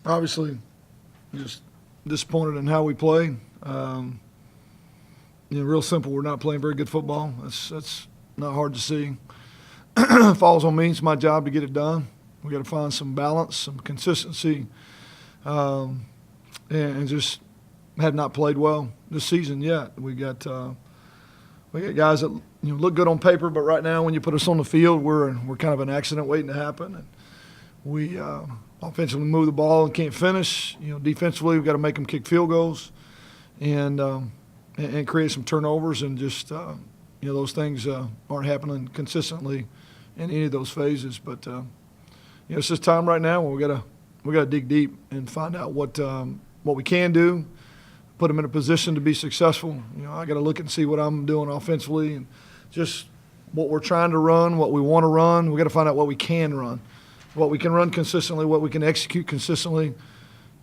Obviously, just disappointed in how we play. Real simple. We're not playing very good football. That's not hard to see. Falls on me. It's my job to get it done. We got to find some balance, some consistency, and just have not played well this season yet. We got guys that look good on paper, but right now when you put us on the field, we're kind of an accident waiting to happen. And we offensively move the ball and can't finish. Defensively we've got to make them kick field goals, and create some turnovers, and just those things aren't happening consistently in any of those phases. But it's just time right now where we gotta dig deep and find out what we can do, put them in a position to be successful. I got to look and see what I'm doing offensively and just what we're trying to run, what we want to run. We got to find out what we can run, what we can run consistently, what we can execute consistently.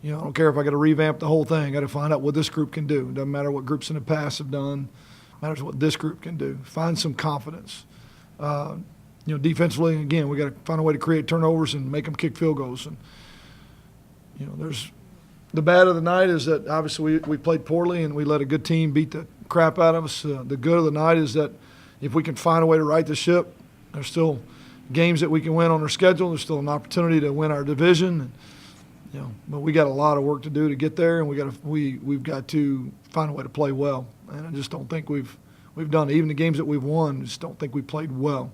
I don't care if I got to revamp the whole thing. I got to find out what this group can do. It doesn't matter what groups in the past have done. It matters what this group can do. Find some confidence. Defensively, again, we got to find a way to create turnovers and make them kick field goals. And there's the bad of the night is that obviously we played poorly and we let a good team beat the crap out of us. The good of the night is that if we can find a way to right the ship, there's still games that we can win on our schedule. There's still an opportunity to win our division. But we got a lot of work to do to get there, and we've got to find a way to play well. And I just don't think we've done it. Even the games that we've won, I just don't think we played well.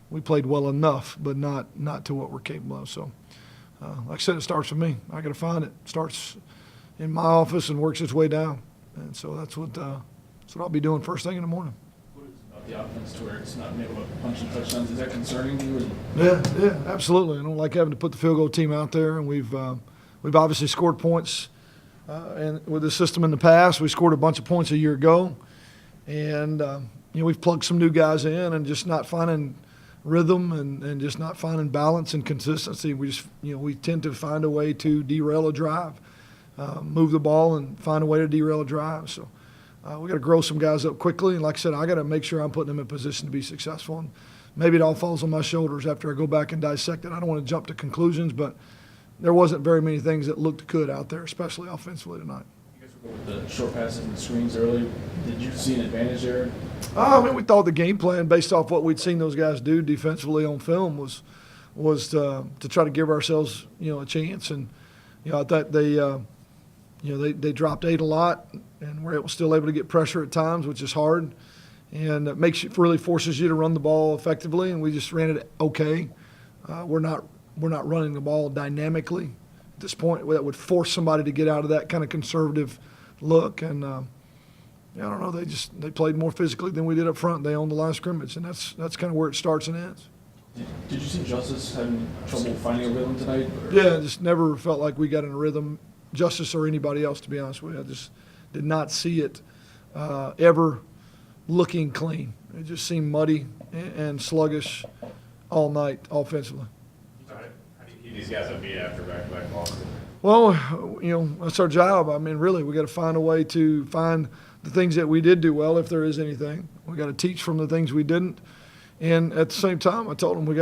We played well enough, but not to what we're capable of. So, like I said, it starts with me. I got to find it. It starts in my office and works its way down. And so that's what I'll be doing first thing in the morning. What is it about the offense to where it's not able to punch and touchdowns? Is that concerning you? Yeah, absolutely. I don't like having to put the field goal team out there, and we've obviously scored points, and with the system in the past, we scored a bunch of points a year ago, and we've plugged some new guys in, and just not finding rhythm and just not finding balance and consistency. We tend to find a way to derail a drive, move the ball and find a way to derail a drive. So we got to grow some guys up quickly, and like I said, I got to make sure I'm putting them in position to be successful. And maybe it all falls on my shoulders after I go back and dissect it. I don't want to jump to conclusions, but there wasn't very many things that looked good out there, especially offensively tonight. You guys were good with the short passes and the screens early. Did you see an advantage there? We thought the game plan, based off what we'd seen those guys do defensively on film, was to try to give ourselves a chance. And I thought they dropped 8 a lot, and we're still able to get pressure at times, which is hard, and it really forces you to run the ball effectively. And we just ran it okay. We're not running the ball dynamically at this point. That would force somebody to get out of that kind of conservative look. And I don't know. They played more physically than we did up front. They owned the line of scrimmage, and that's kind of where it starts and ends. Did you see Justice having trouble finding a rhythm tonight? Yeah, just never felt like we got in a rhythm, Justice or anybody else, to be honest with you. I just did not see it ever looking clean. It just seemed muddy and sluggish all night offensively. These guys will be after back-to-back losses. Well, that's our job. I mean, really, we got to find a way to find the things that we did do well, if there is anything. We got to teach from the things we didn't, and at the same time, I told them we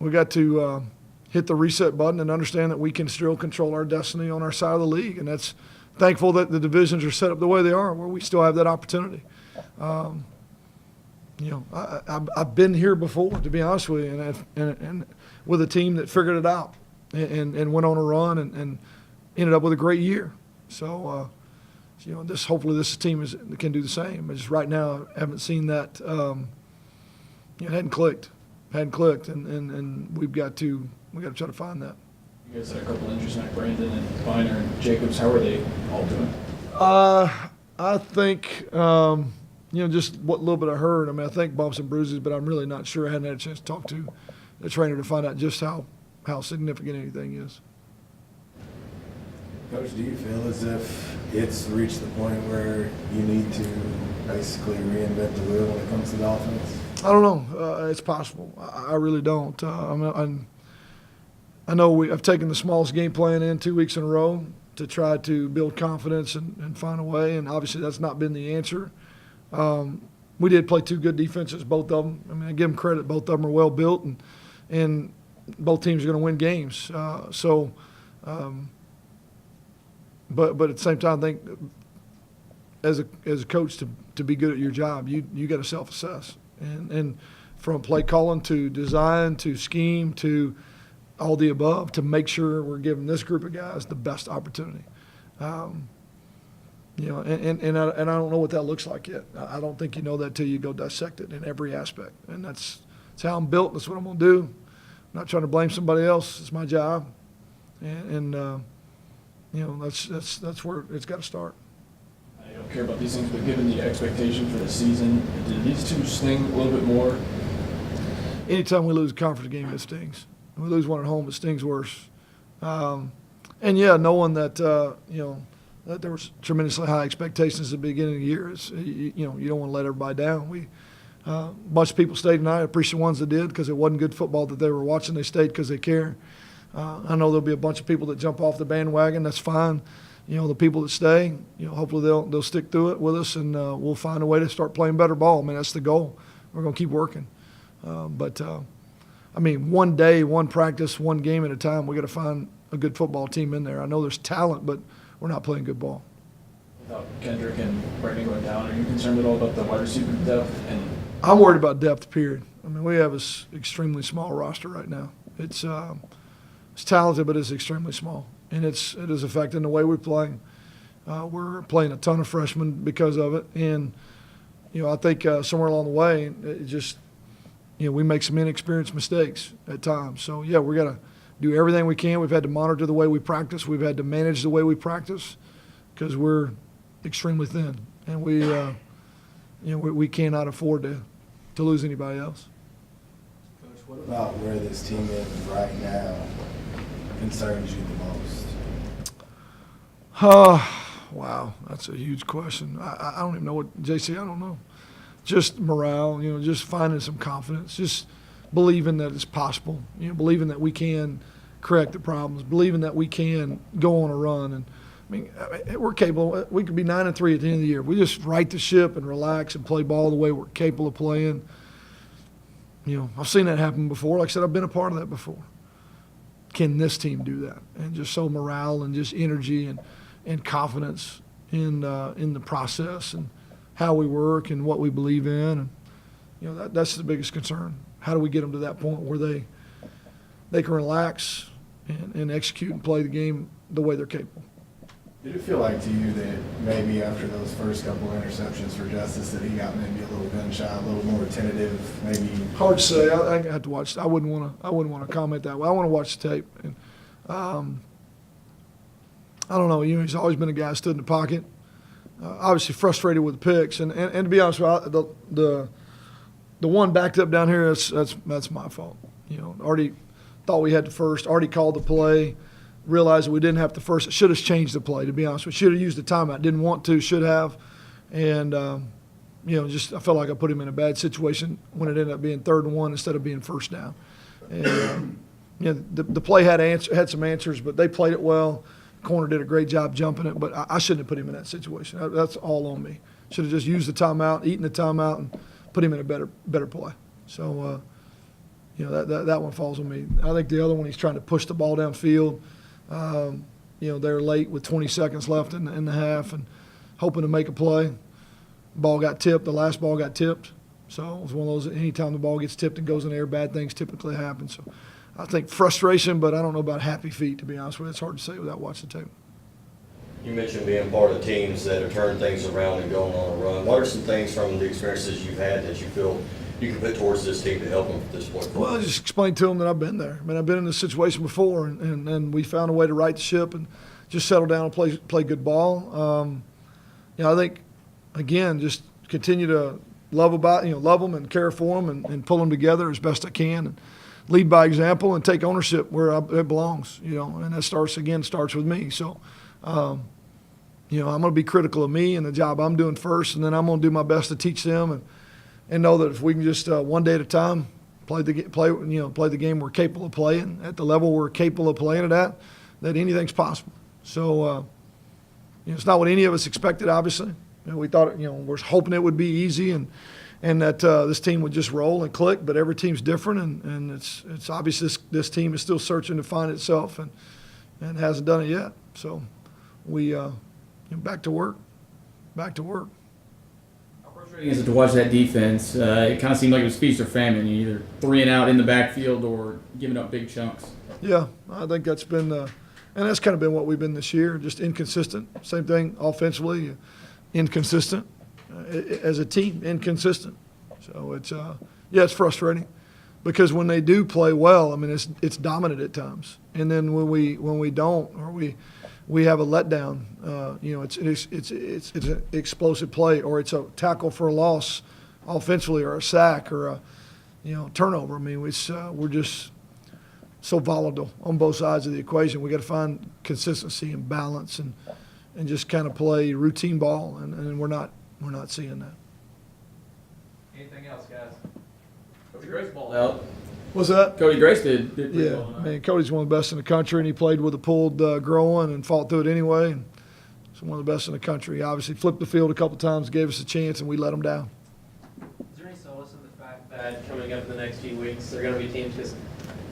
got to hit the reset button and understand that we can still control our destiny on our side of the league, and that's thankful that the divisions are set up the way they are, where we still have that opportunity. I've been here before, to be honest with you, and with a team that figured it out and went on a run and ended up with a great year. So, hopefully this team can do the same. But just right now, I haven't seen that. It hadn't clicked, and we've got to try to find that. You guys had a couple injuries tonight, Brandon and Viner and Jacobs. How are they all doing? I think. Just what little bit I heard. I mean, I think bumps and bruises, but I'm really not sure. I hadn't had a chance to talk to the trainer to find out just how significant anything is. Coach, do you feel as if it's reached the point where you need to basically reinvent the wheel when it comes to the offense? I don't know. It's possible. I really don't. I know I've taken the smallest game plan in 2 weeks in a row to try to build confidence and find a way, and obviously that's not been the answer. We did play 2 good defenses, both of them. I mean, I give them credit. Both of them are well built, and both teams are going to win games. So But at the same time, I think as a coach to be good at your job, you got to self-assess, and from play calling to design to scheme to all the above, to make sure we're giving this group of guys the best opportunity. And I don't know what that looks like yet. I don't think you know that till you go dissect it in every aspect, and that's how I'm built. That's what I'm gonna do. I'm not trying to blame somebody else. It's my job, and that's where it's got to start. I don't care about these things, but given the expectation for the season, did these two sting a little bit more? Anytime we lose a conference game, it stings. When we lose one at home, it stings worse. And knowing that that there was tremendously high expectations at the beginning of the year, you don't want to let everybody down. A bunch of people stayed tonight. I appreciate the ones that did, because it wasn't good football that they were watching. They stayed because they care. I know there'll be a bunch of people that jump off the bandwagon. That's fine. The people that stay, hopefully they'll stick through it with us, and we'll find a way to start playing better ball. I mean, that's the goal. We're going to keep working. One day, one practice, one game at a time, we got to find a good football team in there. I know there's talent, but we're not playing good ball. Without Kendrick and Brandon going down, are you concerned at all about the wide receiver depth? And I'm worried about depth, period. We have an extremely small roster right now. It's talented, but it's extremely small, and it is affecting the way we play. We're playing a ton of freshmen because of it, and I think somewhere along the way, it just we make some inexperienced mistakes at times. So we got to do everything we can. We've had to monitor the way we practice. We've had to manage the way we practice, because we're extremely thin, and we cannot afford to lose anybody else. Coach, what about where this team is right now concerns you the most? Wow, that's a huge question. I don't even know what, JC, I don't know. Just morale, just finding some confidence, just believing that it's possible, believing that we can correct the problems, believing that we can go on a run. And we're capable. We could be 9-3 at the end of the year. We just right the ship and relax and play ball the way we're capable of playing. I've seen that happen before. Like I said, I've been a part of that before. Can this team do that? And just so morale and just energy and confidence in the process and how we work and what we believe in. And that's the biggest concern. How do we get them to that point where they can relax and execute and play the game the way they're capable? Did it feel like to you that maybe after those first couple of interceptions for Justice that he got maybe a little gun shy, a little more tentative, maybe? Hard to say. I have to watch. I wouldn't want to comment that way. I want to watch the tape. And I don't know. He's always been a guy who stood in the pocket. Obviously frustrated with the picks, and to be honest with you, the one backed up down here, that's my fault. Already thought we had the first. Already called the play. Realized that we didn't have the first. Should have changed the play, to be honest. We should have used the timeout. Didn't want to. Should have. And just I felt like I put him in a bad situation when it ended up being 3rd and 1 instead of being first down. And the play had some answers, but they played it well. Corner did a great job jumping it, but I shouldn't have put him in that situation. That's all on me. Should have just used the timeout, eaten the timeout, and put him in a better play. So that one falls on me. I think the other one, he's trying to push the ball downfield. They're late with 20 seconds left in the half and hoping to make a play. Ball got tipped. The last ball got tipped. So it was one of those, anytime the ball gets tipped and goes in the air, bad things typically happen. So I think frustration, but I don't know about happy feet, to be honest with you. It's hard to say without watching the tape. You mentioned being part of teams that have turned things around and going on a run. What are some things from the experiences you've had that you feel you can put towards this team to help them at this point? Well, I just explained to them that I've been there. I've been in this situation before, and we found a way to right the ship and just settle down and play good ball. I think, again, just continue to love them and care for them and pull them together as best I can and lead by example and take ownership where it belongs, and that starts with me. So, I'm going to be critical of me and the job I'm doing first, and then I'm going to do my best to teach them and know that if we can just one day at a time play the game we're capable of playing at the level we're capable of playing it at, that anything's possible. So, it's not what any of us expected, obviously. We thought, we're hoping it would be easy and that this team would just roll and click, but every team's different, and it's obvious this team is still searching to find itself. And and hasn't done it yet. So we back to work. Back to work. How frustrating is it to watch that defense? It kind of seemed like it was feast or famine, either 3 and out in the backfield or giving up big chunks. Yeah, I think that's been, and that's kind of been what we've been this year, just inconsistent. Same thing offensively, inconsistent. As a team, inconsistent. So it's, it's frustrating because when they do play well, I mean, it's dominant at times. And then when we don't, or we have a letdown, it's an explosive play, or it's a tackle for a loss offensively, or a sack, or a turnover. I mean, we're just so volatile on both sides of the equation. We got to find consistency and balance, and just kind of play routine ball, and we're not seeing that. Anything else, guys? Cody Grace balled out. What's that? Cody Grace did pretty Yeah, well tonight. man, Cody's one of the best in the country, and he played with a pulled groin and fought through it anyway. And he's one of the best in the country. He obviously flipped the field a couple times, gave us a chance, and we let him down. Is there any solace in the fact that coming up in the next few weeks, there are going to be teams, because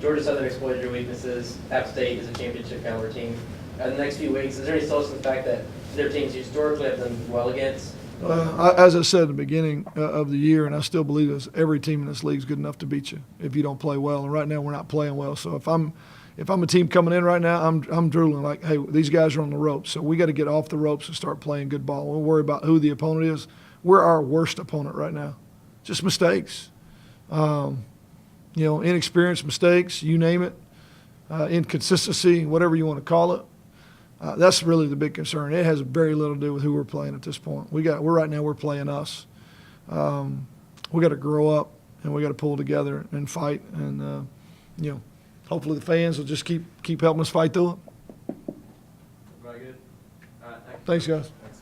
Georgia Southern exploited your weaknesses, App State is a championship caliber team. In the next few weeks, is there any solace in the fact that their teams you historically have done well against? As I said at the beginning of the year, and I still believe this, every team in this league is good enough to beat you if you don't play well. And right now we're not playing well. So if I'm a team coming in right now, I'm drooling like, hey, these guys are on the ropes. So we got to get off the ropes and start playing good ball. We'll worry about who the opponent is. We're our worst opponent right now. Just mistakes. Inexperienced mistakes, you name it, inconsistency, whatever you want to call it. That's really the big concern. It has very little to do with who we're playing at this point. We're playing us. We got to grow up, and we got to pull together and fight. And hopefully the fans will just keep helping us fight through it. Very good. All right, thanks. Thanks, guys. Thanks.